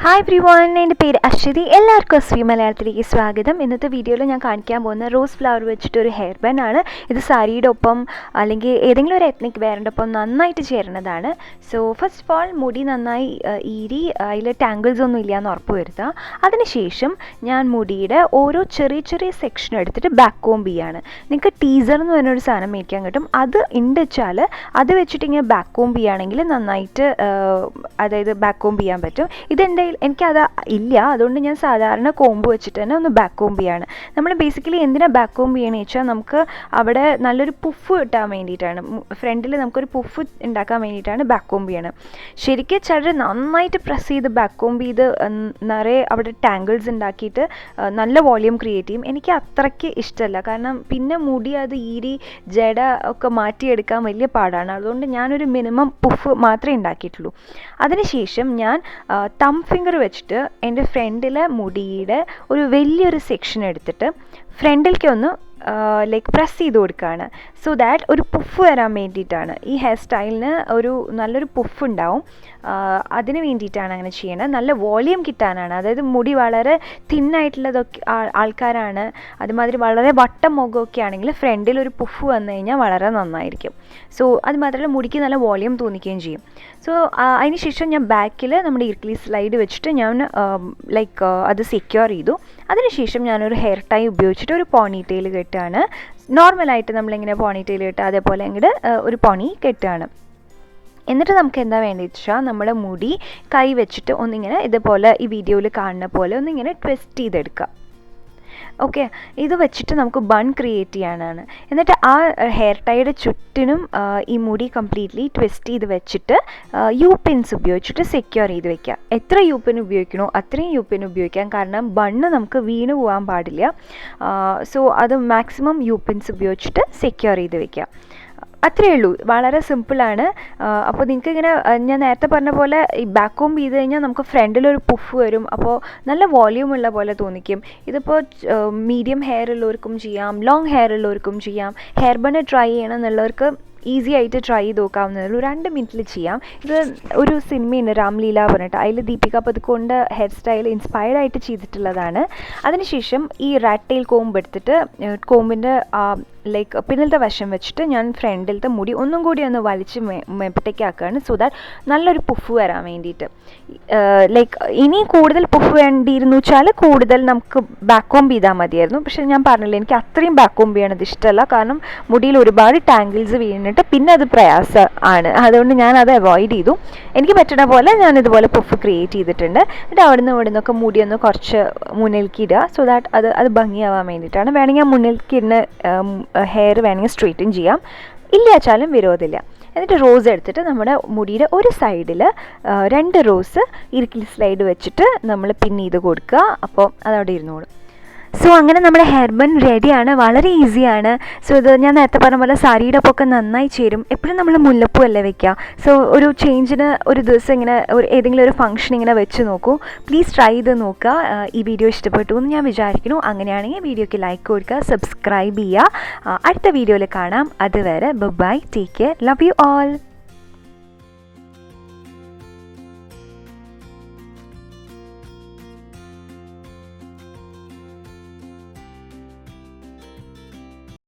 Hi everyone, എൻ്റെ പേര് അശ്വതി. എല്ലാവർക്കും അസ്വി മലയാളത്തിലേക്ക് സ്വാഗതം. ഇന്നത്തെ വീഡിയോയിൽ ഞാൻ കാണിക്കാൻ പോകുന്ന റോസ് ഫ്ലവർ വെച്ചിട്ടൊരു ഹെയർ ബൺ ആണ്. ഇത് സാരിയുടെ ഒപ്പം അല്ലെങ്കിൽ ഏതെങ്കിലും ഒരു എത്നിക് വെയറിൻ്റെ ഒപ്പം നന്നായിട്ട് ചേരുന്നതാണ്. സോ ഫസ്റ്റ് ഓഫ് ഓൾ മുടി നന്നായി ഈരി അതിൽ ടാങ്കിൾസ് ഒന്നും ഇല്ലയെന്ന് ഉറപ്പ് വരുത്തുക. അതിനുശേഷം ഞാൻ മുടിയുടെ ഓരോ ചെറിയ ചെറിയ സെക്ഷൻ എടുത്തിട്ട് ബാക്ക് കോംബ് ചെയ്യാണ്. നിങ്ങൾക്ക് ടീസർ എന്ന് പറഞ്ഞൊരു സാധനം മേടിക്കാൻ കിട്ടും. അത് ഉണ്ട് വെച്ചാൽ അത് വെച്ചിട്ട് ഇങ്ങനെ ബാക്ക് കോംബ് ചെയ്യുകയാണെങ്കിൽ നന്നായിട്ട് അതായത് ബാക്ക് കോംബ് ചെയ്യാൻ പറ്റും. ഇതെൻ്റെ എനിക്കത് ഇല്ല, അതുകൊണ്ട് ഞാൻ സാധാരണ കോമ്പ് വെച്ചിട്ട് തന്നെ ഒന്ന് ബാക്ക് കോംബ് ചെയ്യാണ്. നമ്മൾ ബേസിക്കലി എന്തിനാണ് ബാക്ക് കോംബ് ചെയ്യണമെന്ന് വെച്ചാൽ നമുക്ക് അവിടെ നല്ലൊരു പുഫ് കിട്ടാൻ വേണ്ടിയിട്ടാണ്, ഫ്രണ്ടിൽ നമുക്കൊരു പുഫ് ഉണ്ടാക്കാൻ വേണ്ടിയിട്ടാണ് ബാക്ക് കോംബ് ചെയ്യണം. ശരിക്കും ചിലർ നന്നായിട്ട് പ്രസ് ചെയ്ത് ബാക്ക് കോംബ് ചെയ്ത് നിറയെ അവിടെ ടാങ്കിൾസ് ഉണ്ടാക്കിയിട്ട് നല്ല വോളിയം ക്രിയേറ്റ് ചെയ്യും. എനിക്ക് അത്രയ്ക്ക് ഇഷ്ടമല്ല, കാരണം പിന്നെ മുടി അത് ഈരി ജട ഒക്കെ മാറ്റിയെടുക്കാൻ വലിയ പാടാണ്. അതുകൊണ്ട് ഞാനൊരു മിനിമം പുഫ് മാത്രമേ ഉണ്ടാക്കിയിട്ടുള്ളൂ. അതിനുശേഷം ഞാൻ തം ഫിംഗർ വെച്ചിട്ട് എൻ്റെ ഫ്രണ്ടിലെ മുടിയുടെ ഒരു വലിയൊരു സെക്ഷൻ എടുത്തിട്ട് ഫ്രണ്ടിലേക്ക് ഒന്ന് ലൈക്ക് പ്രസ് ചെയ്ത് കൊടുക്കുകയാണ്. സോ ദാറ്റ് ഒരു പുഫ് വരാൻ വേണ്ടിയിട്ടാണ്. ഈ ഹെയർ സ്റ്റൈലിന് ഒരു നല്ലൊരു പുഫ് ഉണ്ടാവും. അതിന് വേണ്ടിയിട്ടാണ് അങ്ങനെ ചെയ്യണത്. നല്ല വോളിയം കിട്ടാനാണ്. അതായത് മുടി വളരെ തിന്നായിട്ടുള്ളതൊക്കെ ആൾക്കാരാണ്, അതുമാതിരി വളരെ വട്ടം മുഖമൊക്കെ ആണെങ്കിൽ ഫ്രണ്ടിൽ ഒരു പുഫ് വന്നു കഴിഞ്ഞാൽ വളരെ നന്നായിരിക്കും. സോ അത് മാത്രമല്ല മുടിക്ക് നല്ല വോളിയം തോന്നിക്കുകയും ചെയ്യും. സോ അതിന് ശേഷം ഞാൻ ബാക്കിൽ നമ്മുടെ ഇർക്കിലി സ്ലൈഡ് വെച്ചിട്ട് ഞാൻ ലൈക്ക് അത് സെക്യൂർ ചെയ്തു. അതിനുശേഷം ഞാനൊരു ഹെയർ ടൈ ഉപയോഗിച്ചിട്ട് ഒരു പോണി ടെയിൽ കെട്ടുകയാണ്. നോർമലായിട്ട് നമ്മളിങ്ങനെ പോണി ടെയിൽ കെട്ടുക, അതേപോലെ അങ്ങോട്ട് ഒരു പോണി കെട്ടുകയാണ്. എന്നിട്ട് നമുക്ക് എന്താ വേണ്ടതെന്ന് വെച്ചാൽ നമ്മുടെ മുടി കൈ വെച്ചിട്ട് ഒന്നിങ്ങനെ ഇതുപോലെ ഈ വീഡിയോയിൽ കാണുന്ന പോലെ ഒന്നിങ്ങനെ ട്വിസ്റ്റ് ചെയ്തെടുക്കുക. ഓക്കെ, ഇത് വെച്ചിട്ട് നമുക്ക് ബൺ ക്രിയേറ്റ് ചെയ്യാനാണ്. എന്നിട്ട് ആ ഹെയർ ടൈയുടെ ചുറ്റിനും ഈ മുടി കംപ്ലീറ്റ്ലി ട്വിസ്റ്റ് ചെയ്ത് വെച്ചിട്ട് യു പിൻസ് ഉപയോഗിച്ചിട്ട് സെക്യൂർ ചെയ്ത് വെക്കുക. എത്ര യു പിൻ ഉപയോഗിക്കണോ അത്രയും യു പിൻ ഉപയോഗിക്കാം, കാരണം ബണ്ണ് നമുക്ക് വീണ് പോകാൻ പാടില്ല. സോ അത് മാക്സിമം യു പിൻസ് ഉപയോഗിച്ചിട്ട് സെക്യൂർ ചെയ്ത് വെക്കുക. അത്രയേ ഉള്ളൂ, വളരെ സിമ്പിളാണ്. അപ്പോൾ നിങ്ങൾക്ക് ഇങ്ങനെ ഞാൻ നേരത്തെ പറഞ്ഞ പോലെ ഈ ബാക്ക് കോംബ് ചെയ്ത് കഴിഞ്ഞാൽ നമുക്ക് ഫ്രണ്ടിലൊരു പുഫ് വരും. അപ്പോൾ നല്ല വോളിയം ഉള്ള പോലെ തോന്നിക്കും. ഇതിപ്പോൾ മീഡിയം ഹെയർ ഉള്ളവർക്കും ചെയ്യാം, ലോങ് ഹെയർ ഉള്ളവർക്കും ചെയ്യാം. ഹെയർ ബൺ ട്രൈ ചെയ്യണം എന്നുള്ളവർക്ക് ഈസി ആയിട്ട് ട്രൈ ചെയ്ത് നോക്കാവുന്നതുള്ളൂ. 2 മിനിറ്റിൽ ചെയ്യാം. ഇത് ഒരു സിനിമയുണ്ട് രാംലീല പറഞ്ഞിട്ട്, അതിൽ ദീപിക പദുക്കോണിൻ്റെ ഹെയർ സ്റ്റൈൽ ഇൻസ്പയർഡ് ആയിട്ട് ചെയ്തിട്ടുള്ളതാണ്. അതിനുശേഷം ഈ റാറ്റ് ടെയിൽ കോംബ് എടുത്തിട്ട് കോമ്പിൻ്റെ ലൈക്ക് പിന്നിലത്തെ വശം വെച്ചിട്ട് ഞാൻ ഫ്രണ്ടിലത്തെ മുടി ഒന്നും കൂടി ഒന്ന് വലിച്ച് മെപ്പിട്ടേക്കാക്കുകയാണ്. സോ ദാറ്റ് നല്ലൊരു പുഫ് വരാൻ വേണ്ടിയിട്ട്. ലൈക്ക് ഇനി കൂടുതൽ പുഫ് വേണ്ടിയിരുന്നു വെച്ചാൽ കൂടുതൽ നമുക്ക് ബാക്ക് കോംബ് ചെയ്താൽ മതിയായിരുന്നു. പക്ഷേ ഞാൻ പറഞ്ഞില്ല, എനിക്ക് അത്രയും ബാക്ക് കോംബ് ചെയ്യണത് ഇഷ്ടമല്ല, കാരണം മുടിയിൽ ഒരുപാട് ടാങ്കിൾസ് വീണിട്ട് പിന്നെ അത് പ്രയാസം ആണ്. അതുകൊണ്ട് ഞാൻ അത് അവോയ്ഡ് ചെയ്തു. എനിക്ക് പറ്റുന്ന പോലെ ഞാൻ ഇതുപോലെ പുഫ് ക്രിയേറ്റ് ചെയ്തിട്ടുണ്ട്. എന്നിട്ട് അവിടെ നിന്നൊക്കെ മുടി ഒന്ന് കുറച്ച് മുന്നിലേക്ക് ഇടുക. സോ ദാറ്റ് അത് ഭംഗിയാവാൻ വേണ്ടിയിട്ടാണ്. വേണമെങ്കിൽ ആ മുന്നിലേക്ക് ഇടുന്ന ഹെയർ വേണമെങ്കിൽ സ്ട്രെയിറ്റൻ ചെയ്യാം, ഇല്ല വെച്ചാലും വിരോധമില്ല. എന്നിട്ട് റോസ് എടുത്തിട്ട് നമ്മുടെ മുടിയുടെ ഒരു സൈഡിൽ 2 റോസ് ഇറുക്കിലി സ്ലൈഡ് വെച്ചിട്ട് നമ്മൾ പിൻ ചെയ്ത് കൊടുക്കുക. അപ്പോൾ അതവിടെ ഇരുന്നോളും. സോ അങ്ങനെ നമ്മുടെ ഹെയർ ബൺ റെഡിയാണ്. വളരെ ഈസിയാണ്. സോ ഇത് ഞാൻ നേരത്തെ പറഞ്ഞ പോലെ സാരിയുടെ ഒപ്പമൊക്കെ നന്നായി ചേരും. എപ്പോഴും നമ്മൾ മുല്ലപ്പൂ അല്ലേ വെക്കുക. സോ ഒരു ചേഞ്ചിന് ഒരു ദിവസം ഇങ്ങനെ ഏതെങ്കിലും ഒരു ഫംഗ്ഷൻ ഇങ്ങനെ വെച്ച് നോക്കൂ. പ്ലീസ് ട്രൈ ചെയ്ത് നോക്കുക. ഈ വീഡിയോ ഇഷ്ടപ്പെട്ടു എന്ന് ഞാൻ വിചാരിക്കുന്നു. അങ്ങനെയാണെങ്കിൽ വീഡിയോയ്ക്ക് ലൈക്ക് കൊടുക്കുക, സബ്സ്ക്രൈബ് ചെയ്യുക. അടുത്ത വീഡിയോയിൽ കാണാം. അതുവരെ bye, take care, love you all.